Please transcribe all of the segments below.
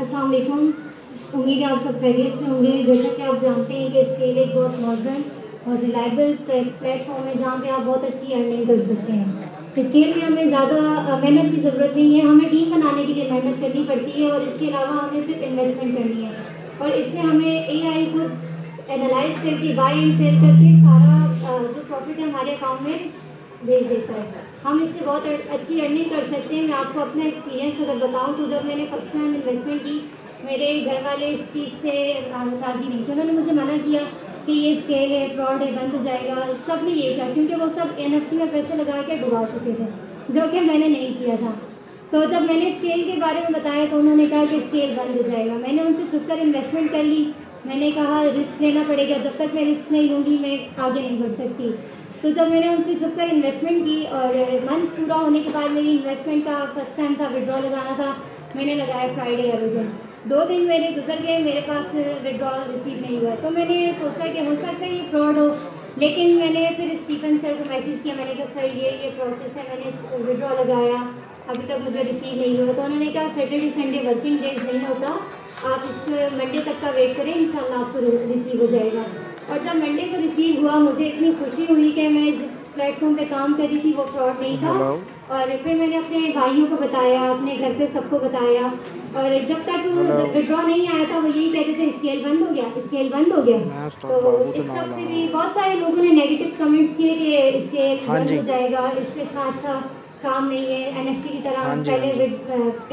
अस्सलाम वालेकुम। उम्मीद है आप सब खैरियत से होंगे। जैसा कि आप जानते हैं कि स्केल एक बहुत मॉडर्न और रिलायबल प्लेटफॉर्म है जहाँ पे आप बहुत अच्छी अर्निंग कर सकते हैं। स्केल में हमें ज़्यादा मेहनत की ज़रूरत नहीं है, हमें टीम बनाने के लिए मेहनत करनी पड़ती है और इसके अलावा हमें सिर्फ इन्वेस्टमेंट करनी है और इसमें हमें AI खुद एनालाइज करके बाय एंड सेल करके सारा जो प्रॉफिट है हमारे अकाउंट में भेज देता है। हम इससे बहुत अच्छी अर्निंग कर सकते हैं। मैं आपको अपना एक्सपीरियंस अगर बताऊं तो जब मैंने फर्स्ट टाइम इन्वेस्टमेंट की, मेरे घर वाले इस चीज़ से राज़ी नहीं थे। उन्होंने मुझे मना किया कि ये स्केल है, फ्रॉड है, बंद हो जाएगा। सब ने ये कहा क्योंकि वो सब NFT में पैसे लगा के डुबा चुके थे, जो कि मैंने नहीं किया था। तो जब मैंने स्केल के बारे में बताया तो उन्होंने कहा कि स्केल बंद हो जाएगा। मैंने उनसे छुपकर इन्वेस्टमेंट कर ली। मैंने कहा रिस्क लेना पड़ेगा, जब तक मैं रिस्क नहीं लूँगी मैं आगे नहीं बढ़ सकती। तो जब मैंने उनसे छुपकर इन्वेस्टमेंट की और मंथ पूरा होने के बाद मेरी इन्वेस्टमेंट का फर्स्ट टाइम था, विड्रॉ लगाना था, मैंने लगाया फ्राइडे वाले दिन। 2 दिन मेरे गुजर गए, मेरे पास विड्रॉल रिसीव नहीं हुआ। तो मैंने सोचा कि हो सकता है ये फ्रॉड हो, लेकिन मैंने फिर स्टीफन सर को मैसेज किया। मैंने कहा सर ये प्रोसेस है, मैंने विड्रॉ लगाया, अभी तक मुझे रिसीव नहीं हुआ। तो उन्होंने कहा सैटरडे संडे वर्किंग डेज नहीं होता, आप इस मंडे तक का वेट करें, इंशाल्लाह आपको रिसीव हो जाएगा। और जब मंडे को रिसीव हुआ मुझे इतनी खुशी हुई कि मैं जिस प्लेटफॉर्म पे काम कर रही थी वो फ्रॉड नहीं था। और फिर मैंने अपने भाइयों को बताया, अपने घर पे सबको बताया। और जब तक विड्रॉ नहीं आया था वो यही कहते थे स्केल बंद हो गया, स्केल बंद हो गया। तो इस सब से भी बहुत सारे लोगों ने नेगेटिव कमेंट्स किए कि स्केल बंद हो जाएगा, इसमें इतना अच्छा काम नहीं है, NFT की तरह पहले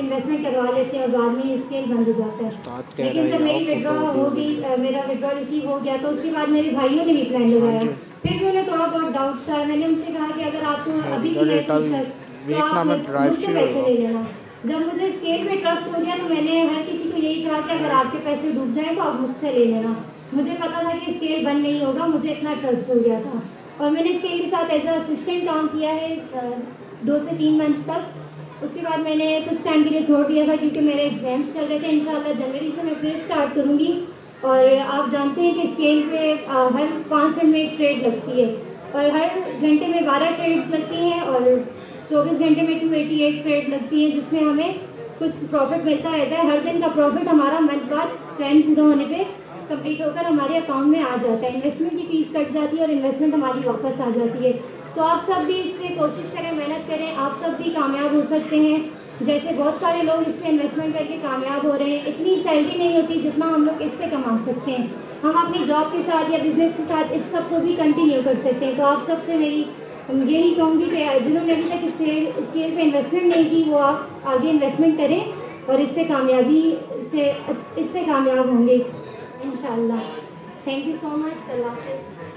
इन्वेस्टमेंट करवा लेते हैं और बाद में स्केल बंद हो जाता है। लेकिन जब मेरी विड्रॉ होगी, मेरा विड्रॉ रिसीव हो गया तो उसके बाद मेरे भाइयों ने भी प्लान लगाया। फिर भी उन्हें थोड़ा बहुत डाउट था। मैंने उनसे कहा कि अगर आपको अभी की है तो आप मुझसे पैसे ले लेना। जब मुझे स्केल पे ट्रस्ट हो गया तो मैंने हर किसी को यही कहा कि अगर आपके पैसे डूब जाए तो आप मुझसे ले लेना। मुझे पता था कि स्केल बंद नहीं होगा, मुझे इतना ट्रस्ट हो गया था। और मैंने स्केल के साथ एज असिस्टेंट काम किया है 2 से 3 मंथ तक। उसके बाद मैंने कुछ टाइम के लिए छोड़ दिया था क्योंकि मेरे एग्जाम्स चल रहे थे। इंशाल्लाह जनवरी से मैं फिर स्टार्ट करूँगी। और आप जानते हैं कि स्केल पे हर 5 मिनट में एक ट्रेड लगती है और हर घंटे में 12 ट्रेड्स लगती हैं और 24 घंटे में 288 ट्रेड लगती है, जिसमें हमें कुछ प्रॉफिट मिलता रहता है। हर दिन का प्रॉफिट हमारा मंथ बाद प्लान पूरा होने पे कंप्लीट होकर हमारे अकाउंट में आ जाता है। इन्वेस्टमेंट की फीस कट जाती है और इन्वेस्टमेंट हमारी वापस आ जाती है। तो आप सब भी इस पर कोशिश करें, मेहनत करें, आप सब भी कामयाब हो सकते हैं। जैसे बहुत सारे लोग इस पर इन्वेस्टमेंट करके कामयाब हो रहे हैं। इतनी सैलरी नहीं होती जितना हम लोग इससे कमा सकते हैं। हम अपनी जॉब के साथ या बिजनेस के साथ इस सब को भी कंटिन्यू कर सकते हैं। तो आप सबसे मेरी यही कहूँगी कि जिन्होंने अभी तक स्केल पे इन्वेस्टमेंट नहीं की वो आप आगे इन्वेस्टमेंट करें और इस पर कामयाब होंगे इंशाल्लाह। Thank you so much. Allah हाफ़िज़।